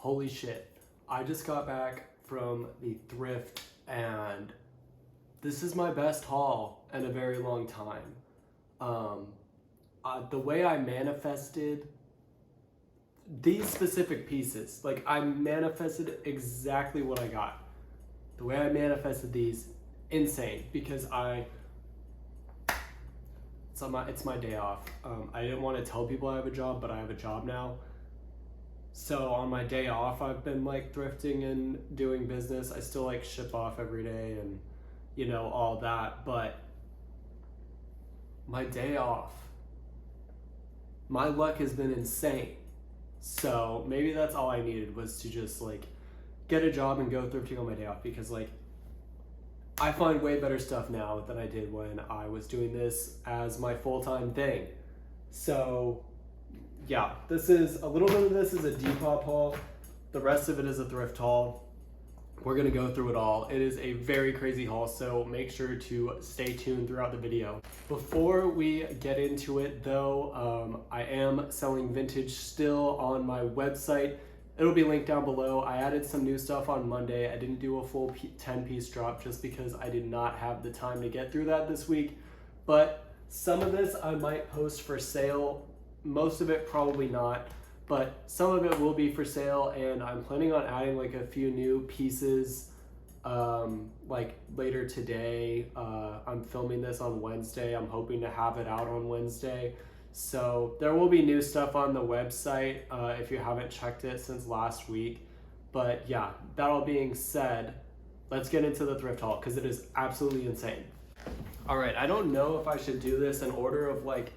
Holy shit. I just got back from the thrift and this is my best haul in a very long time. The way I manifested these specific pieces, like I manifested exactly what I got. The way I manifested these, insane, because it's my day off. I didn't want to tell people I have a job, but I have a job now. So on my day off, I've been like thrifting and doing business. I still like ship off every day and you know, all that, but my day off, my luck has been insane. So maybe that's all I needed, was to just like get a job and go thrifting on my day off, because like I find way better stuff now than I did when I was doing this as my full-time thing. So yeah, this is a little bit of this is a depop haul. The rest of it is a thrift haul. We're gonna go through it all. It is a very crazy haul, so make sure to stay tuned throughout the video. Before we get into it though, I am selling vintage still on my website. It'll be linked down below. I added some new stuff on Monday. I didn't do a full 10-piece drop just because I did not have the time to get through that this week. But some of this I might post for sale. Most of it probably not, but some of it will be for sale, and I'm planning on adding like a few new pieces like later today. I'm filming this on Wednesday. I'm hoping to have it out on Wednesday. So there will be new stuff on the website if you haven't checked it since last week. But yeah, that all being said, let's get into the thrift haul because it is absolutely insane. All right, I don't know if I should do this in order of like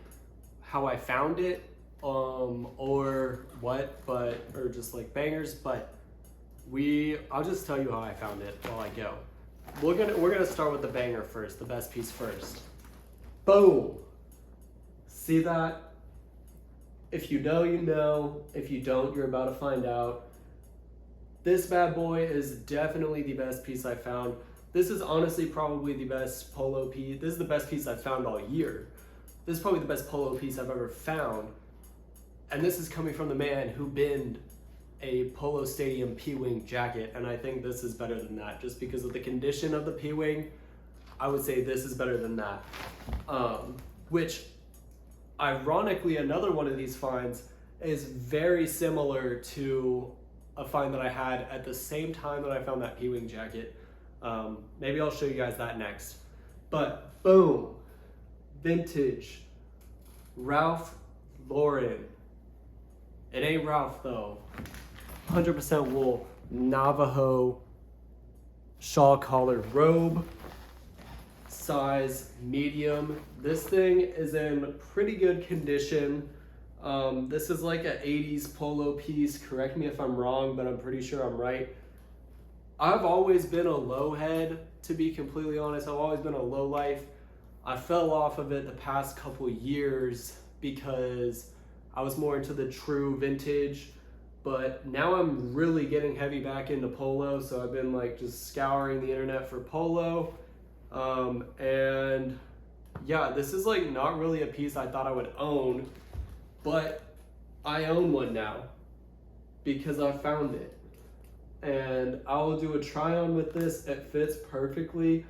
how I found it or what, or just like bangers, but I'll just tell you how I found it while I go. We're gonna start with the banger first, the best piece first. Boom. See that? If you know, you know. If you don't, you're about to find out. This bad boy is definitely the best piece I found. This is honestly probably the best polo piece. This is the best piece I've found all year. This is probably the best polo piece I've ever found. And this is coming from the man who binned a Polo Stadium P-Wing jacket. And I think this is better than that. Just because of the condition of the P-Wing, I would say this is better than that. Which, ironically, another one of these finds is very similar to a find that I had at the same time that I found that P-Wing jacket. Maybe I'll show you guys that next. But boom. Vintage Ralph Lauren. It ain't Ralph though. 100% wool Navajo shawl collar robe, size medium. This thing is in pretty good condition. This is like an 80s polo piece. Correct me if I'm wrong, but I'm pretty sure I'm right. I've always been a low head, to be completely honest. I've always been a low life. I fell off of it the past couple years because I was more into the true vintage, but now I'm really getting heavy back into polo. So I've been like just scouring the internet for polo. And yeah, this is like not really a piece I thought I would own, but I own one now because I found it. And I will do a try on with this. It fits perfectly.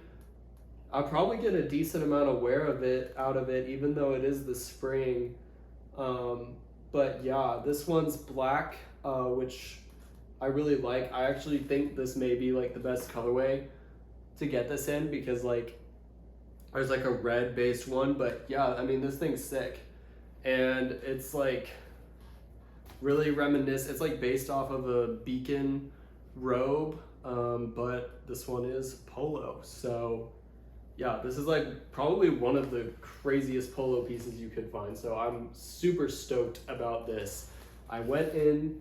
I'll probably get a decent amount of wear out of it, even though it is the spring. But yeah, this one's black, which I really like. I actually think this may be like the best colorway to get this in, because like there's like a red based one, but yeah, I mean, this thing's sick. And it's like really reminiscent. It's like based off of a Beacon robe, but this one is polo. So yeah, this is like probably one of the craziest polo pieces you could find. So I'm super stoked about this. I went in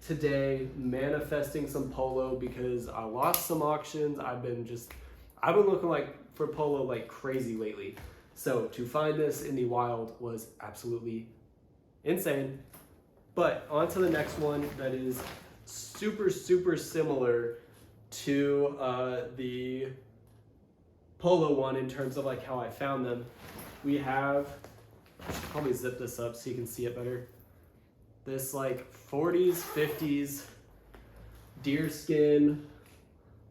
today manifesting some polo because I lost some auctions. I've been looking like for polo like crazy lately. So to find this in the wild was absolutely insane. But on to the next one that is super, super similar to the polo one in terms of like how I found them. We have, I should probably zip this up so you can see it better. This like 40s, 50s deerskin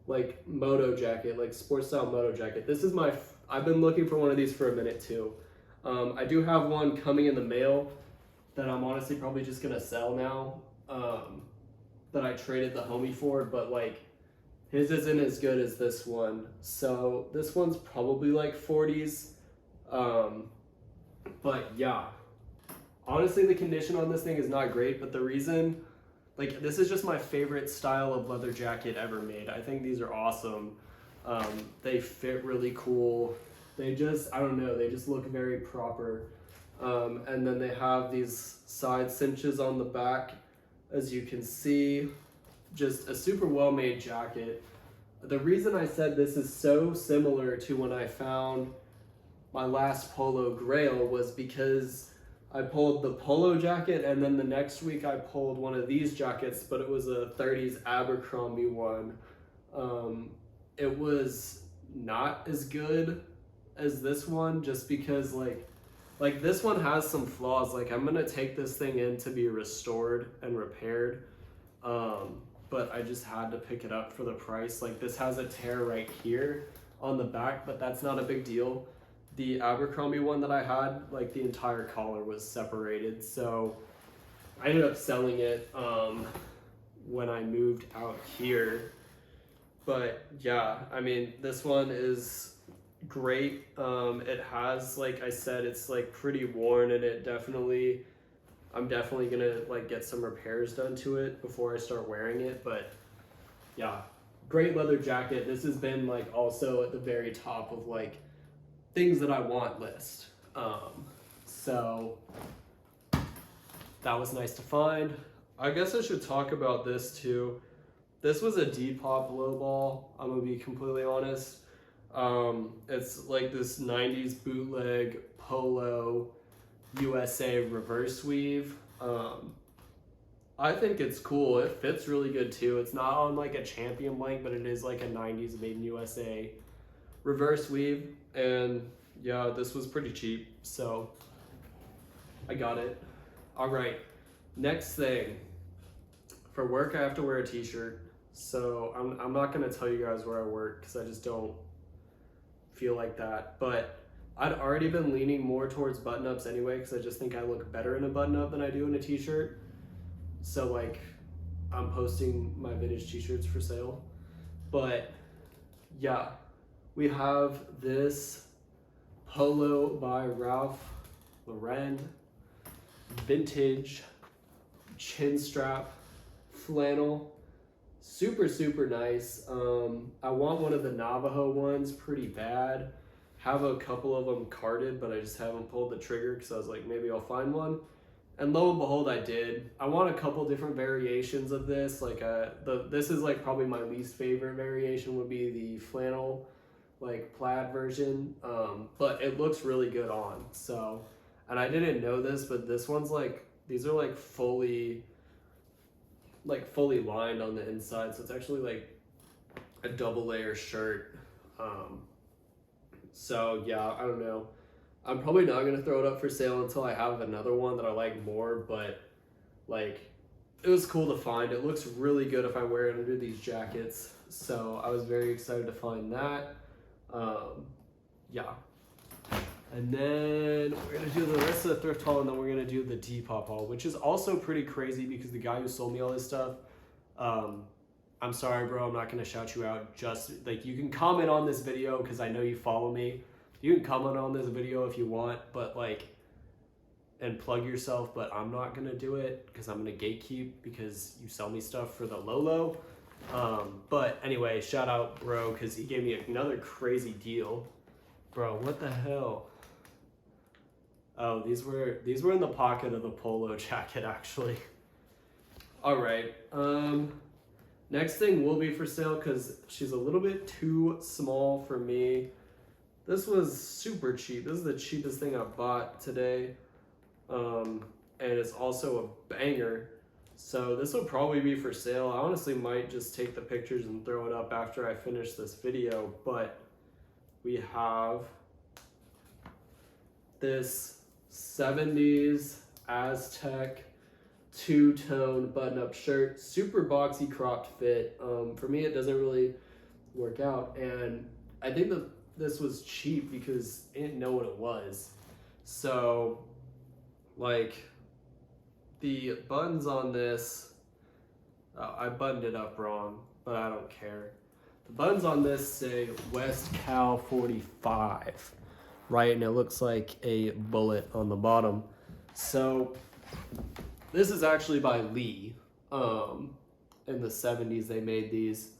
like moto jacket, like sports style moto jacket. This is I've been looking for one of these for a minute too. I do have one coming in the mail that I'm honestly probably just gonna sell now, that I traded the homie for, but like his isn't as good as this one. So this one's probably like 40's. But yeah, honestly the condition on this thing is not great, but the reason, like, this is just my favorite style of leather jacket ever made. I think these are awesome. They fit really cool. They just, I don't know, they just look very proper. And then they have these side cinches on the back, as you can see. Just a super well made jacket. The reason I said this is so similar to when I found my last polo grail was because I pulled the polo jacket, and then the next week I pulled one of these jackets, but it was a 30's Abercrombie one. It was not as good as this one, just because like this one has some flaws. Like, I'm gonna take this thing in to be restored and repaired, but I just had to pick it up for the price. Like, this has a tear right here on the back, but that's not a big deal. The Abercrombie one that I had, like, the entire collar was separated, so I ended up selling it when I moved out here. But yeah, I mean, this one is great. It has, like I said, it's like pretty worn, and I'm definitely gonna like get some repairs done to it before I start wearing it. But yeah, great leather jacket. This has been like also at the very top of like things that I want list. So that was nice to find. I guess I should talk about this too. This was a depop lowball, I'm gonna be completely honest. It's like this 90's bootleg polo USA reverse weave. I think it's cool. It fits really good too. It's not on like a champion length, but it is like a 90's made in USA reverse weave. And yeah, this was pretty cheap, so I got it. All right, next thing. For work, I have to wear a t-shirt. So I'm not gonna tell you guys where I work because I just don't feel like that. But I'd already been leaning more towards button-ups anyway, because I just think I look better in a button-up than I do in a t-shirt. So like, I'm posting my vintage t-shirts for sale. But yeah, we have this polo by Ralph Lauren, vintage chin strap flannel, super nice. I want one of the Navajo ones pretty bad. Have a couple of them carded, but I just haven't pulled the trigger because I was like, maybe I'll find one. And lo and behold, I did. I want a couple different variations of this. Like this is like probably my least favorite variation would be the flannel, like plaid version. But it looks really good on. So, and I didn't know this, but this one's like, these are like fully lined on the inside. So it's actually like a double layer shirt. So yeah, I don't know. I'm probably not gonna throw it up for sale until I have another one that I like more, but like, it was cool to find. It looks really good if I wear it under these jackets. So I was very excited to find that. Yeah. And then we're gonna do the rest of the thrift haul, and then we're gonna do the Depop haul, which is also pretty crazy because the guy who sold me all this stuff, I'm sorry, bro, I'm not gonna shout you out. Just like, you can comment on this video because I know you follow me. You can comment on this video if you want, but like, and plug yourself, but I'm not gonna do it because I'm gonna gatekeep because you sell me stuff for the low. But anyway, shout out, bro, because he gave me another crazy deal. Bro, what the hell? Oh, these were in the pocket of the polo jacket, actually. All right. Next thing will be for sale because she's a little bit too small for me. This was super cheap. This is the cheapest thing I bought today. And it's also a banger. So this will probably be for sale. I honestly might just take the pictures and throw it up after I finish this video, but we have this 70's Aztec two-tone button-up shirt, super boxy cropped fit. For me, it doesn't really work out, and I think that this was cheap because I didn't know what it was. So, like, the buttons on this, I buttoned it up wrong, but I don't care. The buttons on this say West Cal 45, right? And it looks like a bullet on the bottom. So this is actually by Lee. In the 70s they made these.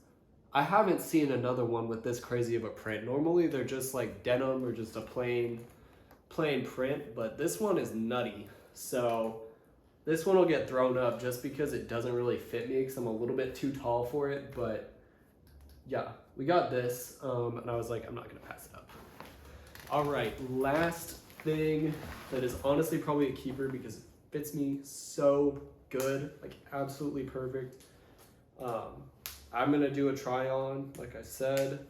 I haven't seen another one with this crazy of a print. Normally they're just like denim or just a plain print, but this one is nutty. So this one will get thrown up just because it doesn't really fit me because I'm a little bit too tall for it, but yeah, we got this, and I was like, I'm not gonna pass it up. All right, last thing that is honestly probably a keeper because it fits me so good, like absolutely perfect. I'm gonna do a try on, like I said,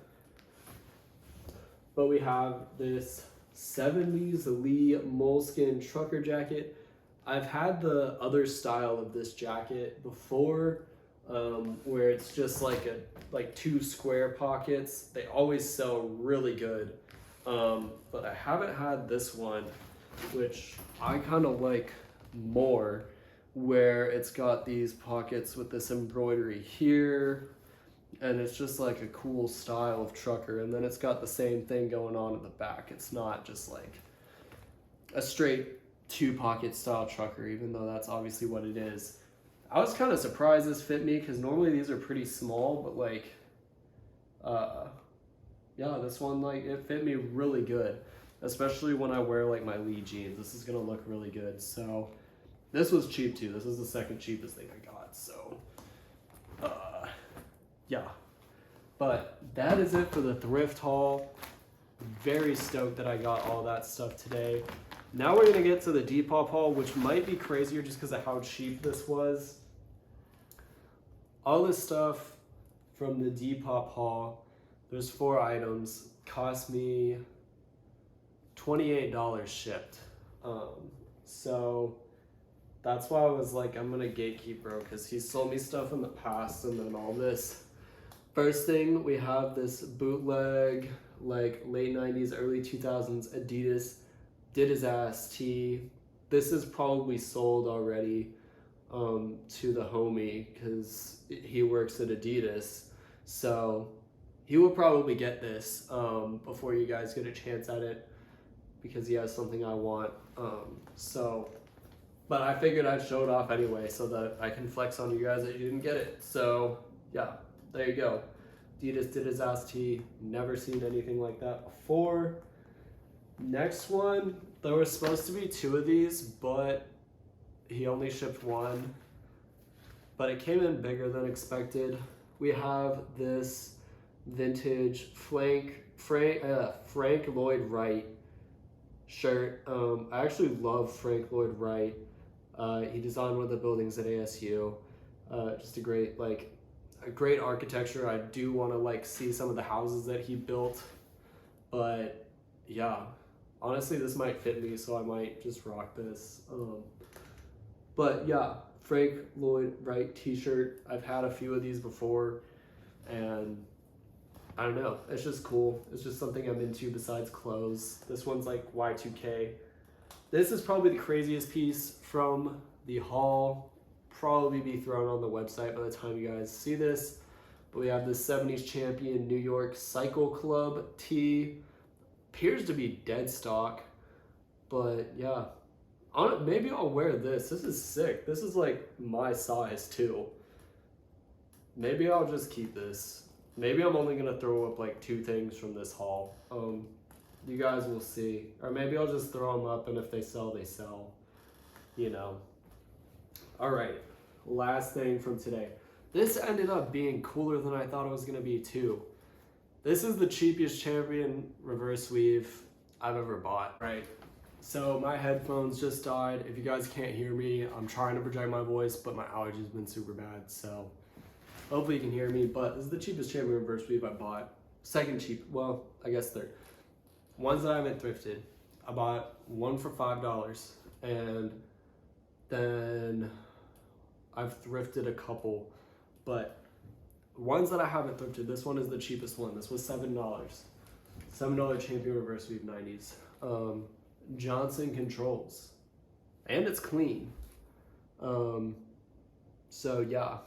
but we have this 70s Lee moleskin trucker jacket. I've had the other style of this jacket before, where it's just like two square pockets. They always sell really good, but I haven't had this one, which I kind of like more, where it's got these pockets with this embroidery here, and it's just like a cool style of trucker, and then it's got the same thing going on in the back. It's not just like a straight two-pocket style trucker, even though that's obviously what it is. I was kind of surprised this fit me because normally these are pretty small, but like, yeah, this one, like, it fit me really good, especially when I wear like my Lee jeans. This is gonna look really good. So this was cheap too. This is the second cheapest thing I got. So yeah, but that is it for the thrift haul. Very stoked that I got all that stuff today. Now we're gonna get to the depop haul, which might be crazier just because of how cheap this was. All this stuff from the depop haul, there's 4 items, cost me $28 shipped. So that's why I was like, I'm gonna gatekeep bro, because he sold me stuff in the past, and then all this. First thing, we have this bootleg, like late 90s, early 2000s Adidas Did His Ass tee. This is probably sold already to the homie because he works at Adidas. So he will probably get this before you guys get a chance at it because he has something I want. But I figured I'd show it off anyway so that I can flex on you guys that you didn't get it. So yeah, there you go. Adidas Did His Ass tee. Never seen anything like that before. Next one, there were supposed to be 2 of these, but he only shipped 1. But it came in bigger than expected. We have this vintage Frank Lloyd Wright shirt. I actually love Frank Lloyd Wright. He designed one of the buildings at ASU. Just a great architecture. I do want to see some of the houses that he built, but yeah, honestly this might fit me, so I might just rock this. But yeah, Frank Lloyd Wright t-shirt. I've had a few of these before, and I don't know, it's just cool. It's just something I'm into besides clothes. This one's like Y2K. This is probably the craziest piece from the haul. Probably be thrown on the website by the time you guys see this. But we have the 70s champion New York Cycle Club tee. Appears to be dead stock, but yeah, maybe I'll wear this. This is sick. This is like my size too. Maybe I'll just keep this. Maybe I'm only gonna throw up like 2 things from this haul. You guys will see. Or maybe I'll just throw them up, and if they sell, they sell. You know. All right, last thing from today. This ended up being cooler than I thought it was gonna be too. This is the cheapest champion reverse weave I've ever bought. Right. So my headphones just died. If you guys can't hear me, I'm trying to project my voice, but my allergy's been super bad. So hopefully you can hear me. But this is the cheapest champion reverse weave I bought. Second cheap, well, I guess third. Ones that I haven't thrifted. I bought one for $5, and then I've thrifted a couple, but ones that I haven't thrifted, this one is the cheapest one. This was $7. $7 Champion Reverse Weave 90s. Johnson Controls. And it's clean. So yeah.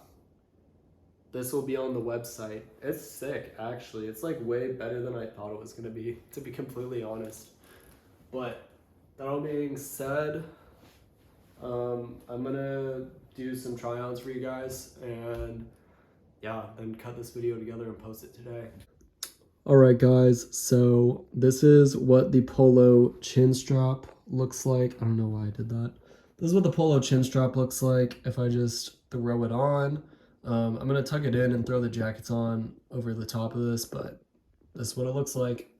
This will be on the website. It's sick, actually. It's like way better than I thought it was gonna be, to be completely honest. But that all being said, I'm gonna do some try-ons for you guys, and yeah, then cut this video together and post it today. All right, guys, so this is what the polo chin strap looks like. I don't know why I did that. This is what the polo chin strap looks like if I just throw it on. I'm gonna tuck it in and throw the jackets on over the top of this, but this is what it looks like.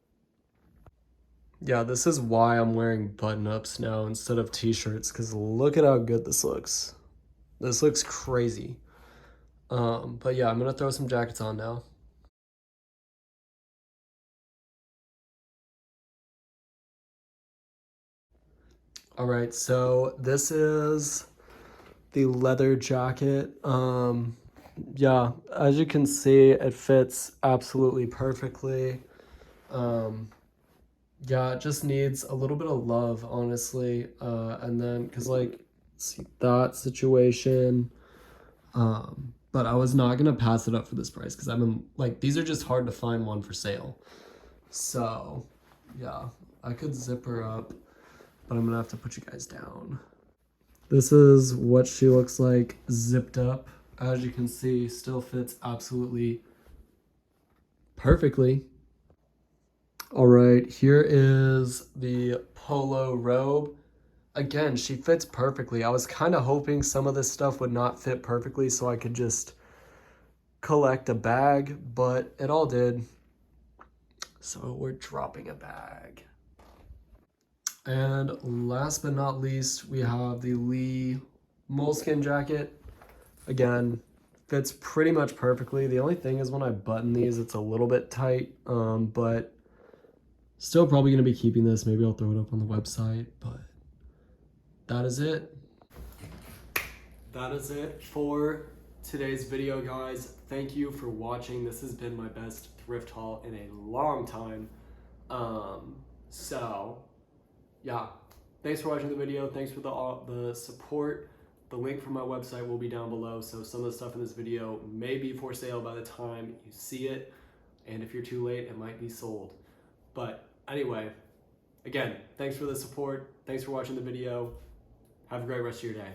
Yeah, this is why I'm wearing button-ups now instead of t-shirts, because look at how good this looks. This looks crazy. But yeah, I'm gonna throw some jackets on now. All right, so this is the leather jacket. Yeah, as you can see, it fits absolutely perfectly. Yeah, it just needs a little bit of love, honestly. And then, cause like, see that situation. But I was not gonna pass it up for this price because I've been like, these are just hard to find one for sale. So, yeah, I could zip her up, but I'm gonna have to put you guys down. This is what she looks like zipped up. As you can see, still fits absolutely perfectly. All right, here is the polo robe. Again, she fits perfectly. I was kind of hoping some of this stuff would not fit perfectly so I could just collect a bag, but it all did. So we're dropping a bag. And last but not least, we have the Lee moleskin jacket. Again, fits pretty much perfectly. The only thing is when I button these, it's a little bit tight, but still probably going to be keeping this. Maybe I'll throw it up on the website, but that is it. That is it for today's video, guys. Thank you for watching. This has been my best thrift haul in a long time. So yeah, thanks for watching the video. Thanks for the support. The link for my website will be down below, so some of the stuff in this video may be for sale by the time you see it, and if you're too late, it might be sold. But anyway, again, thanks for the support. Thanks for watching the video. Have a great rest of your day.